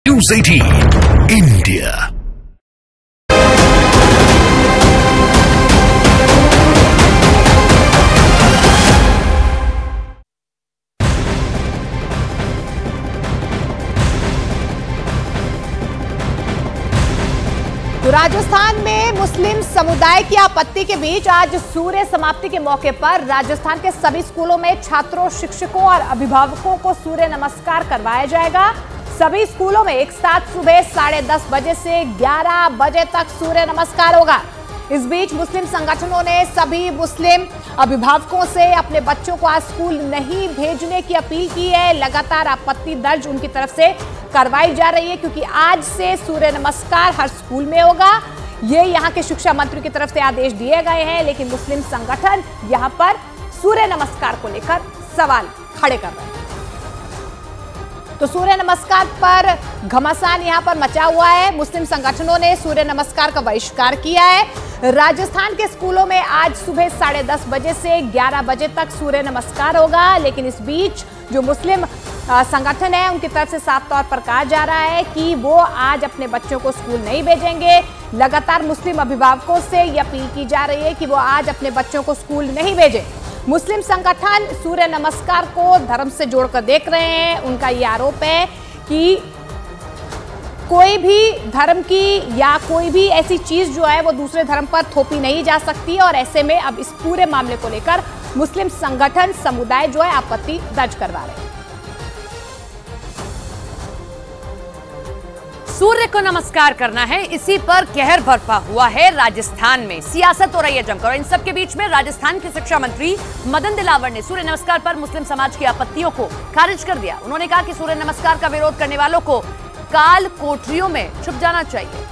News 18 India। तो राजस्थान में मुस्लिम समुदाय की आपत्ति के बीच आज सूर्य समाप्ति के मौके पर राजस्थान के सभी स्कूलों में छात्रों, शिक्षकों और अभिभावकों को सूर्य नमस्कार करवाया जाएगा। सभी स्कूलों में एक साथ सुबह 10:30 बजे से 11 बजे तक सूर्य नमस्कार होगा। इस बीच मुस्लिम संगठनों ने सभी मुस्लिम अभिभावकों से अपने बच्चों को आज स्कूल नहीं भेजने की अपील की है। लगातार आपत्ति दर्ज उनकी तरफ से करवाई जा रही है क्योंकि आज से सूर्य नमस्कार हर स्कूल में होगा। ये यहाँ के शिक्षा मंत्री की तरफ से आदेश दिए गए हैं, लेकिन मुस्लिम संगठन यहाँ पर सूर्य नमस्कार को लेकर सवाल खड़े कर रहे हैं। तो सूर्य नमस्कार पर घमासान यहां पर मचा हुआ है। मुस्लिम संगठनों ने सूर्य नमस्कार का बहिष्कार किया है। राजस्थान के स्कूलों में आज सुबह 10:30 बजे से 11 बजे तक सूर्य नमस्कार होगा, लेकिन इस बीच जो मुस्लिम संगठन है उनकी तरफ से साफ तौर पर कहा जा रहा है कि वो आज अपने बच्चों को स्कूल नहीं भेजेंगे। लगातार मुस्लिम अभिभावकों से ये अपील की जा रही है कि वो आज अपने बच्चों को स्कूल नहीं भेजें। मुस्लिम संगठन सूर्य नमस्कार को धर्म से जोड़कर देख रहे हैं। उनका ये आरोप है कि कोई भी धर्म की या कोई भी ऐसी चीज जो है वो दूसरे धर्म पर थोपी नहीं जा सकती और ऐसे में अब इस पूरे मामले को लेकर मुस्लिम संगठन समुदाय जो है आपत्ति दर्ज करवा रहे हैं। सूर्य को नमस्कार करना है, इसी पर कहर बरपा हुआ है। राजस्थान में सियासत हो रही है जमकर और इन सब के बीच में राजस्थान के शिक्षा मंत्री मदन दिलावर ने सूर्य नमस्कार पर मुस्लिम समाज की आपत्तियों को खारिज कर दिया। उन्होंने कहा कि सूर्य नमस्कार का विरोध करने वालों को काल कोठरियों में छुप जाना चाहिए।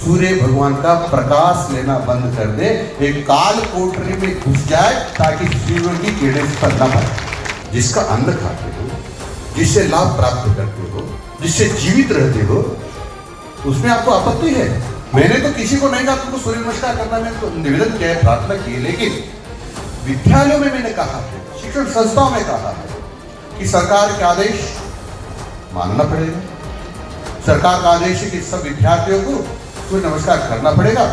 सूर्य भगवान का प्रकाश लेना बंद कर दे, एक काल कोठरी में घुस जाए ताकि सूर्य की किरणें पर न पड़े। जिसका अन्न खाते हो, जिससे लाभ प्राप्त करते हो, जिससे जीवित रहते हो, उसमें आपको आपत्ति है। मैंने तो किसी को नहीं कहा तुमको सूर्य नमस्कार करना, मैंने तो निवेदन किया है, प्रार्थना की है, लेकिन विद्यालयों में मैंने कहा है, शिक्षण संस्थाओं में कहा है कि सरकार के आदेश मानना पड़ेगा। सरकार का आदेश है कि सब विद्यार्थियों को सूर्य नमस्कार करना पड़ेगा।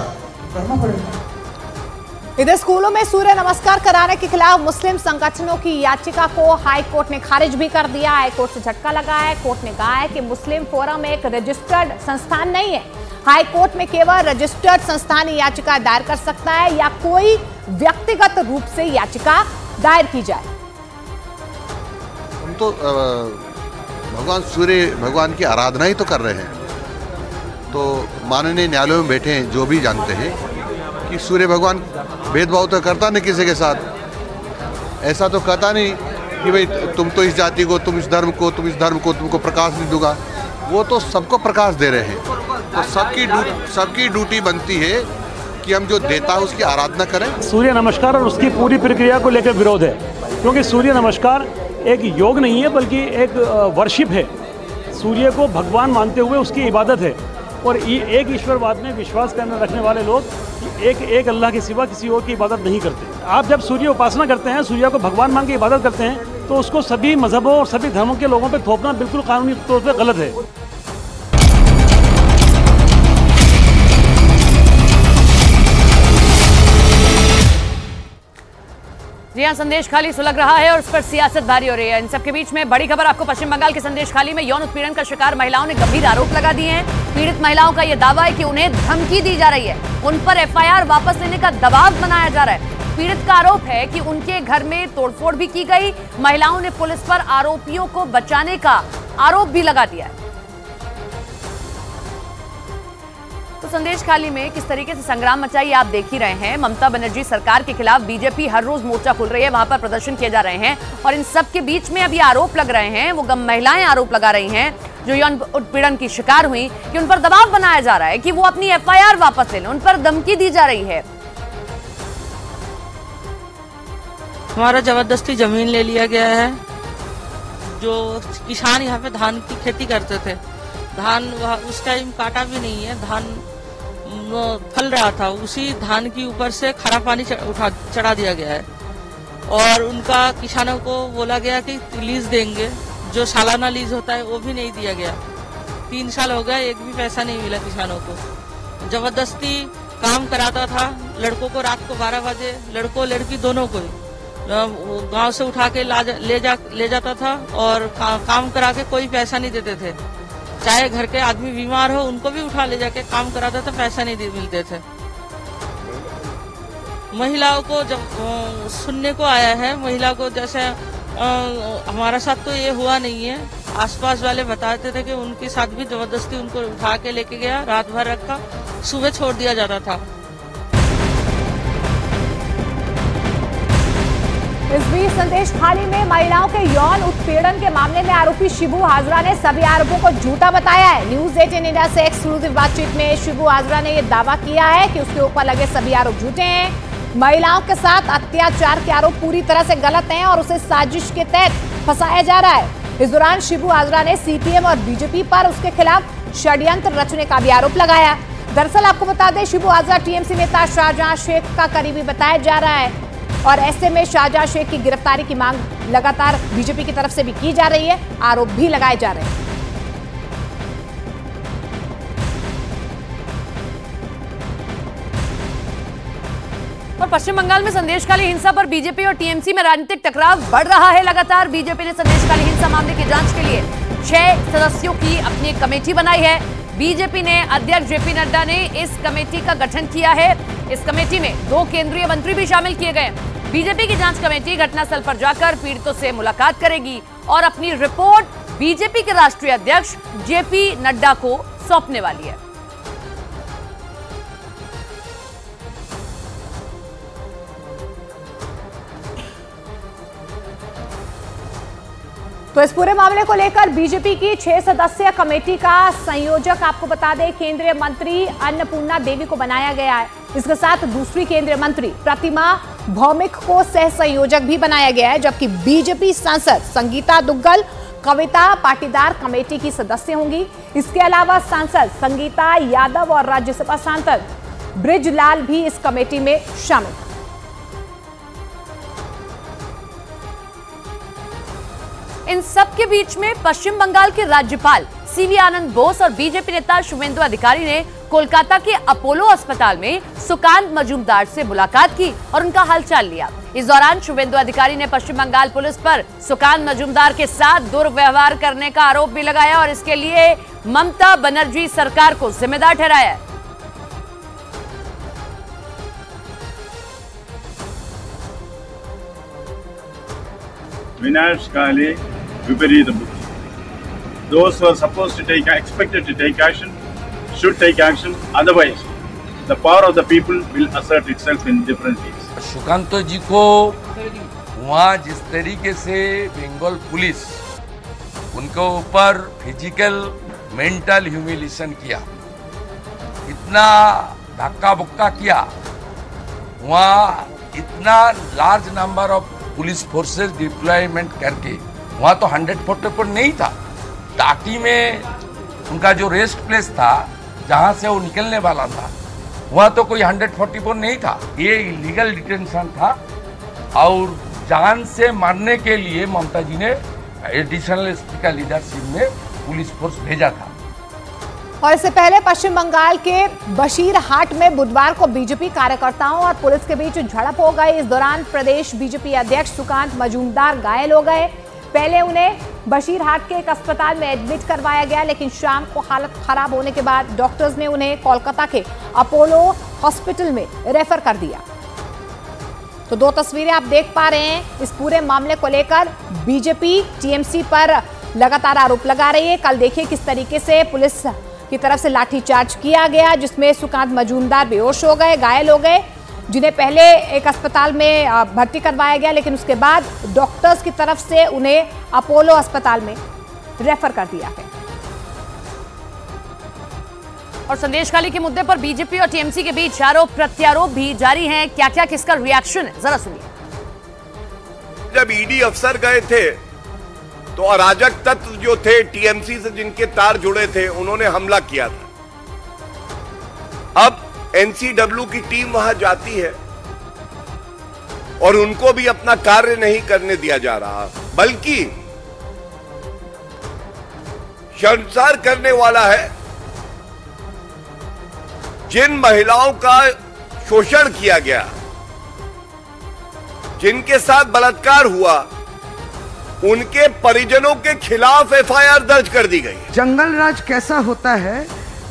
इधर स्कूलों में सूर्य नमस्कार कराने के खिलाफ मुस्लिम संगठनों की याचिका को हाई कोर्ट ने खारिज भी कर दिया। हाई कोर्ट से झटका लगा है। कोर्ट ने कहा है कि मुस्लिम फोरम एक रजिस्टर्ड संस्थान नहीं है। हाई कोर्ट में केवल रजिस्टर्ड संस्थान ही याचिका दायर कर सकता है या कोई व्यक्तिगत रूप से याचिका दायर की जाए। हम तो भगवान सूर्य भगवान की आराधना ही तो कर रहे हैं। तो माननीय न्यायालयों में बैठे हैं जो भी जानते हैं कि सूर्य भगवान भेदभाव तो करता नहीं किसी के साथ। ऐसा तो कहता नहीं कि भाई तुम तो इस जाति को, तुम इस धर्म को, तुम इस धर्म को, तुमको प्रकाश नहीं दूंगा। वो तो सबको प्रकाश दे रहे हैं। तो सबकी ड्यूटी बनती है कि हम जो देता है उसकी आराधना करें। सूर्य नमस्कार और उसकी पूरी प्रक्रिया को लेकर विरोध है, क्योंकि सूर्य नमस्कार एक योग नहीं है बल्कि एक वर्शिप है। सूर्य को भगवान मानते हुए उसकी इबादत है और एक ईश्वरवाद में विश्वास करने रखने वाले लोग एक अल्लाह के सिवा किसी और की इबादत नहीं करते। आप जब सूर्य उपासना करते हैं, सूर्य को भगवान मान के इबादत करते हैं, तो उसको सभी मजहबों और सभी धर्मों के लोगों पर थोपना बिल्कुल कानूनी तौर पर गलत है। जी हाँ, संदेश खाली सुलग रहा है और उस पर सियासत भारी हो रही है। इन सबके बीच में बड़ी खबर आपको पश्चिम बंगाल के संदेश खाली में यौन उत्पीड़न का शिकार महिलाओं ने गंभीर आरोप लगा दिए हैं। पीड़ित महिलाओं का यह दावा है कि उन्हें धमकी दी जा रही है, उन पर एफआईआर वापस लेने का दबाव बनाया जा रहा है। पीड़ित का आरोप है कि उनके घर में तोड़फोड़ भी की गई। महिलाओं ने पुलिस पर आरोपियों को बचाने का आरोप भी लगा दिया है। तो संदेश खाली में किस तरीके से संग्राम मचा ये आप देख ही रहे हैं। ममता बनर्जी सरकार के खिलाफ बीजेपी हर रोज मोर्चा खोल रही है, वहां पर प्रदर्शन किए जा रहे हैं और इन सब के बीच में अभी आरोप लग रहे हैं, वो महिलाएं आरोप लगा रही हैं जो यौन उत्पीड़न की शिकार हुई कि उन पर दबाव बनाया जा रहा है कि वो अपनी एफआईआर वापस ले लें, उन पर धमकी दी जा रही है। हमारा जबरदस्ती जमीन ले लिया गया है। जो किसान यहाँ पे धान की खेती करते थे, धान उस टाइम काटा भी नहीं है, धान फल रहा था, उसी धान के ऊपर से खारा पानी चढ़ा दिया गया है और उनका किसानों को बोला गया कि लीज देंगे, जो सालाना लीज होता है वो भी नहीं दिया गया। 3 साल हो गए, एक भी पैसा नहीं मिला किसानों को। जबरदस्ती काम कराता था लड़कों को, रात को 12 बजे लड़कों लड़की दोनों को गांव से उठा के ले जाता था और काम करा के कोई पैसा नहीं देते थे। चाहे घर के आदमी बीमार हो उनको भी उठा ले जाके काम कराता था, पैसा नहीं मिलते थे। महिलाओं को जब सुनने को आया है, महिला को जैसे हमारा साथ तो ये हुआ नहीं है, आसपास वाले बताते थे कि उनके साथ भी जबरदस्ती उनको उठा के लेके गया, रात भर रखा, सुबह छोड़ दिया जाता था। इस बीच संदेश खाली में महिलाओं के यौन उत्पीड़न के मामले में आरोपी शिबू हाजरा ने सभी आरोपों को झूठा बताया है। न्यूज 18 इंडिया से एक्सक्लूसिव बातचीत में शिबू हाजरा ने यह दावा किया है कि उसके ऊपर लगे सभी आरोप झूठे हैं। महिलाओं के साथ अत्याचार के आरोप पूरी तरह से गलत हैं और उसे साजिश के तहत फंसाया जा रहा है। इस दौरान शिबू हाजरा ने सीपीएम और बीजेपी पर उसके खिलाफ षड्यंत्र रचने का भी आरोप लगाया। दरअसल आपको बता दें, शिबू हाजरा टीएमसी नेता शाहजहां शेख का करीबी बताया जा रहा है और ऐसे में शाहजहां शेख की गिरफ्तारी की मांग लगातार बीजेपी की तरफ से भी की जा रही है, आरोप भी लगाए जा रहे हैं। और पश्चिम बंगाल में संदेशखाली हिंसा पर बीजेपी और टीएमसी में राजनीतिक टकराव बढ़ रहा है लगातार। बीजेपी ने संदेशखाली हिंसा मामले की जांच के लिए 6 सदस्यों की अपनी एक कमेटी बनाई है। बीजेपी ने अध्यक्ष जेपी नड्डा ने इस कमेटी का गठन किया है। इस कमेटी में 2 केंद्रीय मंत्री भी शामिल किए गए। बीजेपी की जांच कमेटी घटनास्थल पर जाकर पीड़ितों से मुलाकात करेगी और अपनी रिपोर्ट बीजेपी के राष्ट्रीय अध्यक्ष जेपी नड्डा को सौंपने वाली है। तो इस पूरे मामले को लेकर बीजेपी की 6 सदस्यीय कमेटी का संयोजक आपको बता दें केंद्रीय मंत्री अन्नपूर्णा देवी को बनाया गया है। इसके साथ दूसरी केंद्रीय मंत्री प्रतिमा भौमिक को सह संयोजक भी बनाया गया है, जबकि बीजेपी सांसद संगीता दुग्गल कविता पाटीदार कमेटी की सदस्य होंगी। इसके अलावा सांसद संगीता यादव और राज्यसभा सांसद ब्रिजलाल भी इस कमेटी में शामिल। इन सब के बीच में पश्चिम बंगाल के राज्यपाल सीवी आनंद बोस और बीजेपी नेता शुवेंदु अधिकारी ने कोलकाता के अपोलो अस्पताल में सुकांत मजूमदार से मुलाकात की और उनका हालचाल लिया। इस दौरान शुवेंदु अधिकारी ने पश्चिम बंगाल पुलिस पर सुकांत मजूमदार के साथ दुर्व्यवहार करने का आरोप भी लगाया और इसके लिए ममता बनर्जी सरकार को जिम्मेदार ठहराया। विनाशकाले विपरीत बुद्धि. Those who are supposed to take, expected to take action, should take action. Otherwise, the power of the people will assert itself in different ways. Sukanta जी को वहाँ जिस तरीके से बंगाल पुलिस उनके ऊपर फिजिकल मेंटल ह्यूमिलिएशन किया, इतना धक्का बुक्का किया, वहाँ इतना large number of police forces deployment करके वहाँ तो 144 नहीं था। टाटी में उनका जो रेस्ट प्लेस था जहाँ से वो निकलने वाला था वहाँ तो कोई 144 नहीं था। ये इलीगल डिटेंशन था और जान से मारने के लिए ममता जी ने एडिशनल एसपी का लीडरशिप में पुलिस फोर्स भेजा था। और इससे पहले पश्चिम बंगाल के बशीरहाट में बुधवार को बीजेपी कार्यकर्ताओं और पुलिस के बीच झड़प हो गई। इस दौरान प्रदेश बीजेपी अध्यक्ष सुकांत मजूमदार घायल हो गए। पहले उन्हें बशीरहाट के एक अस्पताल में एडमिट करवाया गया, लेकिन शाम को हालत खराब होने के बाद डॉक्टर्स ने उन्हें कोलकाता के अपोलो हॉस्पिटल में रेफर कर दिया। तो 2 तस्वीरें आप देख पा रहे हैं। इस पूरे मामले को लेकर बीजेपी टीएमसी पर लगातार आरोप लगा रही है। कल देखिए किस तरीके से पुलिस की तरफ से लाठीचार्ज किया गया, जिसमें सुकांत मजूमदार बेहोश हो गए, घायल हो गए, जिन्हें पहले एक अस्पताल में भर्ती करवाया गया, लेकिन उसके बाद डॉक्टर्स की तरफ से उन्हें अपोलो अस्पताल में रेफर कर दिया गया। और संदेशखाली के मुद्दे पर बीजेपी और टीएमसी के बीच आरोप प्रत्यारोप भी जारी हैं। क्या क्या किसका रिएक्शन है, जरा सुनिए। जब ईडी अफसर गए थे तो अराजक तत्व जो थे टीएमसी से जिनके तार जुड़े थे उन्होंने हमला किया था। अब एनसीडब्ल्यू की टीम वहां जाती है और उनको भी अपना कार्य नहीं करने दिया जा रहा, बल्कि शर्मसार करने वाला है। जिन महिलाओं का शोषण किया गया, जिनके साथ बलात्कार हुआ, उनके परिजनों के खिलाफ एफआईआर दर्ज कर दी गई। जंगल राज कैसा होता है,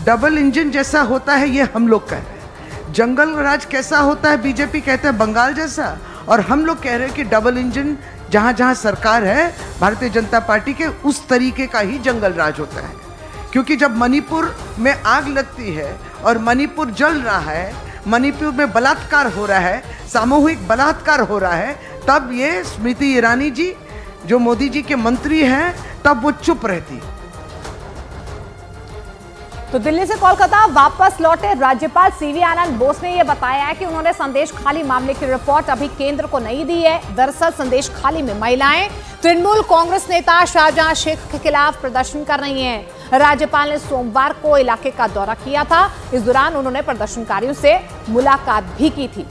डबल इंजन जैसा होता है, ये हम लोग कह रहे हैं। जंगल राज कैसा होता है, बीजेपी कहते हैं बंगाल जैसा, और हम लोग कह रहे हैं कि डबल इंजन जहां जहां सरकार है भारतीय जनता पार्टी के, उस तरीके का ही जंगल राज होता है। क्योंकि जब मणिपुर में आग लगती है और मणिपुर जल रहा है, मणिपुर में बलात्कार हो रहा है, सामूहिक बलात्कार हो रहा है, तब ये स्मृति ईरानी जी जो मोदी जी के मंत्री हैं, तब वो चुप रहती। तो दिल्ली से कोलकाता वापस लौटे राज्यपाल सीवी आनंद बोस ने यह बताया है कि उन्होंने संदेश खाली मामले की रिपोर्ट अभी केंद्र को नहीं दी है। दरअसल संदेश खाली में महिलाएं तृणमूल कांग्रेस नेता शाहजहां शेख के खिलाफ प्रदर्शन कर रही हैं। राज्यपाल ने सोमवार को इलाके का दौरा किया था। इस दौरान उन्होंने प्रदर्शनकारियों से मुलाकात भी की थी।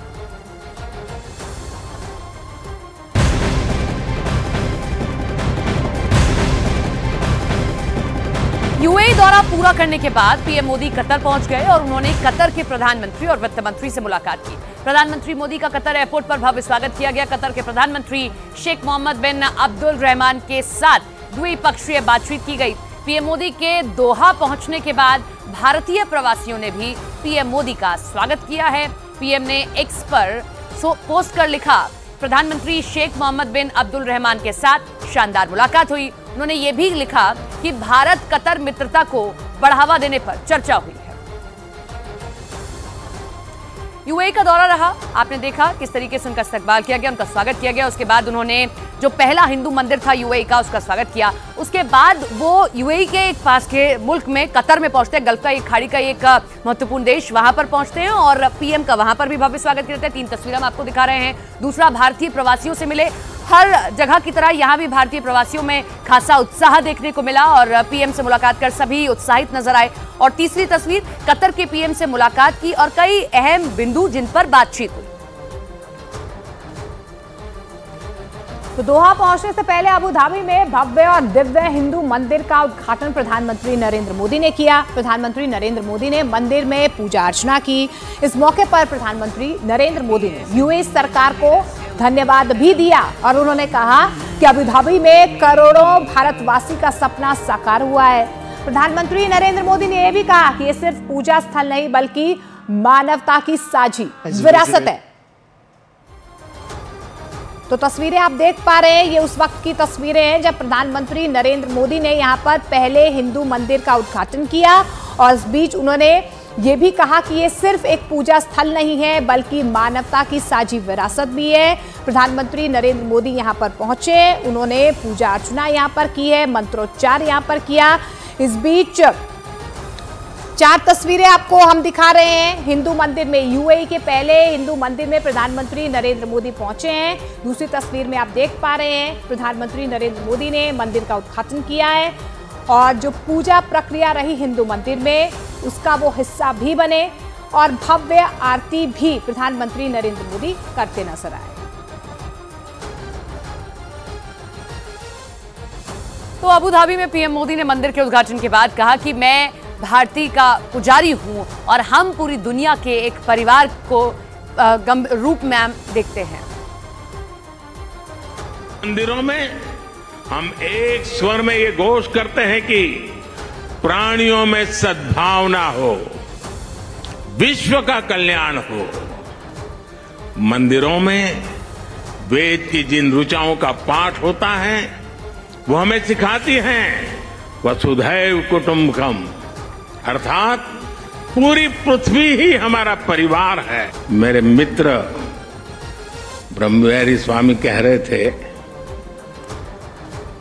यूएई दौरा पूरा करने के बाद पीएम मोदी कतर पहुंच गए और उन्होंने कतर के प्रधानमंत्री और वित्त मंत्री से मुलाकात की। प्रधानमंत्री मोदी का कतर एयरपोर्ट पर भव्य स्वागत किया गया। कतर के प्रधानमंत्री शेख मोहम्मद बिन अब्दुल रहमान के साथ द्विपक्षीय बातचीत की गई। पीएम मोदी के दोहा पहुंचने के बाद भारतीय प्रवासियों ने भी पीएम मोदी का स्वागत किया है। पीएम ने एक्स पर पोस्ट कर लिखा, प्रधानमंत्री शेख मोहम्मद बिन अब्दुल रहमान के साथ शानदार मुलाकात हुई। उन्होंने ये भी लिखा कि भारत कतर मित्रता को बढ़ावा देने पर चर्चा हुई है। यूएई का दौरा रहा, आपने देखा किस तरीके से उनका इस्तकबाल किया गया, उनका स्वागत किया गया। उसके बाद उन्होंने जो पहला हिंदू मंदिर था यूएई का, उसका स्वागत किया। उसके बाद वो यूएई के एक पास के मुल्क में कतर में पहुंचते हैं, गल्फ का एक खाड़ी का एक महत्वपूर्ण देश, वहां पर पहुंचते हैं और पीएम का वहां पर भी भव्य स्वागत किया जाता है। 3 तस्वीरें हम आपको दिखा रहे हैं। दूसरा, भारतीय प्रवासियों से मिले। हर जगह की तरह यहां भी भारतीय प्रवासियों में खासा उत्साह देखने को मिला और पीएम से मुलाकात कर सभी उत्साहित नजर आए। और तीसरी तस्वीर, कतर के पीएम से मुलाकात की और कई अहम बिंदु जिन पर बातचीत हुई। तो दोहा पहुंचने से पहले अबू धाबी में भव्य और दिव्य हिंदू मंदिर का उद्घाटन प्रधानमंत्री नरेंद्र मोदी ने किया। प्रधानमंत्री नरेंद्र मोदी ने मंदिर में पूजा अर्चना की। इस मौके पर प्रधानमंत्री नरेंद्र मोदी ने यूएई सरकार को धन्यवाद भी दिया और उन्होंने कहा कि अबू धाबी में करोड़ों भारतवासी का सपना साकार हुआ है। प्रधानमंत्री नरेंद्र मोदी ने यह भी कहा कि यह सिर्फ पूजा स्थल नहीं बल्कि मानवता की साझी विरासत है। तो तस्वीरें आप देख पा रहे हैं, ये उस वक्त की तस्वीरें हैं जब प्रधानमंत्री नरेंद्र मोदी ने यहां पर पहले हिंदू मंदिर का उद्घाटन किया और इस बीच उन्होंने ये भी कहा कि ये सिर्फ एक पूजा स्थल नहीं है बल्कि मानवता की साझी विरासत भी है। प्रधानमंत्री नरेंद्र मोदी यहां पर पहुंचे, उन्होंने पूजा अर्चना यहां पर की है, मंत्रोच्चार यहां पर किया। इस बीच 4 तस्वीरें आपको हम दिखा रहे हैं हिंदू मंदिर में। यूएई के पहले हिंदू मंदिर में प्रधानमंत्री नरेंद्र मोदी पहुंचे हैं। दूसरी तस्वीर में आप देख पा रहे हैं प्रधानमंत्री नरेंद्र मोदी ने मंदिर का उद्घाटन किया है और जो पूजा प्रक्रिया रही हिंदू मंदिर में उसका वो हिस्सा भी बने और भव्य आरती भी प्रधानमंत्री नरेंद्र मोदी करते नजर आए। तो अबू धाबी में पीएम मोदी ने मंदिर के उद्घाटन के बाद कहा कि मैं भारती का पुजारी हूं और हम पूरी दुनिया के एक परिवार को रूप में देखते हैं। मंदिरों में हम एक स्वर में ये घोष करते हैं कि प्राणियों में सद्भावना हो, विश्व का कल्याण हो। मंदिरों में वेद की जिन ऋचाओं का पाठ होता है वो हमें सिखाती हैं वसुधैव कुटुंबकम, अर्थात पूरी पृथ्वी ही हमारा परिवार है। मेरे मित्र ब्रह्मविहारी स्वामी कह रहे थे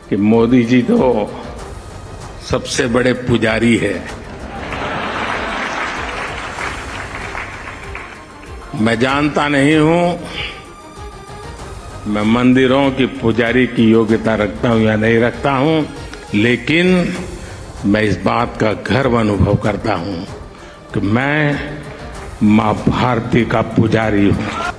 कि मोदी जी तो सबसे बड़े पुजारी है। मैं जानता नहीं हूं मैं मंदिरों की पुजारी की योग्यता रखता हूं या नहीं रखता हूं, लेकिन मैं इस बात का गर्व अनुभव करता हूं कि मैं मां भारती का पुजारी हूं।